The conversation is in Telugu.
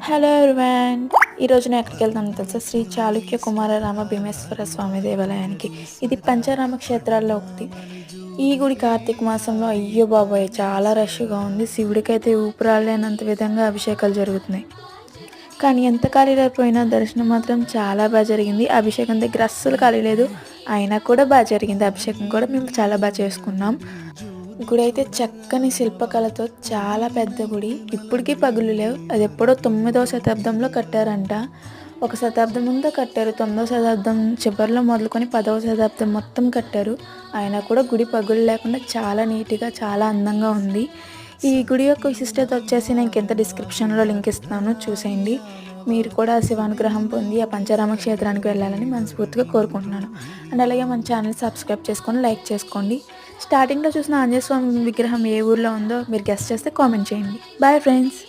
Hello everyone. ఈరోజు నేను ఎక్కడికి వెళ్తానో తెలుసా? శ్రీ చాళుక్య కుమార రామ భీమేశ్వర స్వామి దేవాలయానికి. ఇది పంచరామ క్షేత్రాల్లో ఒకటి. ఈ గుడి కార్తీక మాసంలో అయ్యో బాబోయ్ చాలా రష్గా ఉంది. శివుడికైతే ఊపిరాడలేనంత విధంగా అభిషేకాలు జరుగుతున్నాయి. కానీ ఎంత ఖాళీ లేకపోయినా దర్శనం మాత్రం చాలా బాగా జరిగింది. అభిషేకం దగ్గర అస్సలు ఖాళీ లేదు, అయినా కూడా బాగా జరిగింది. అభిషేకం కూడా మేము చాలా బాగా చేసుకున్నాం. గుడి అయితే చక్కని శిల్పకళతో చాలా పెద్ద గుడి. ఇప్పటికీ పగులు లేవు. అది ఎప్పుడో 9వ శతాబ్దంలో కట్టారంట. ఒక శతాబ్దం ముందు కట్టారు. 9వ శతాబ్దం చివరిలో మొదలుకొని 10వ శతాబ్దం మొత్తం కట్టారు. అయినా కూడా గుడి పగులు లేకుండా చాలా నీట్గా చాలా అందంగా ఉంది. ఈ గుడి యొక్క విశిష్టత వచ్చేసి నేను కింద డిస్క్రిప్షన్లో లింక్ ఇస్తాను, చూసేయండి. మీరు కూడా శివానుగ్రహం పొంది ఆ పంచరామ క్షేత్రానికి వెళ్ళాలని మనస్ఫూర్తిగా కోరుకుంటున్నాను. అండ్ అలాగే మన ఛానల్ సబ్స్క్రైబ్ చేసుకొని లైక్ చేసుకోండి. స్టార్టింగ్లో చూసిన ఆంజనేయ స్వామి విగ్రహం ఏ ఊర్లో ఉందో మీరు గెస్ట్ చేస్తే కామెంట్ చేయండి. Bye friends.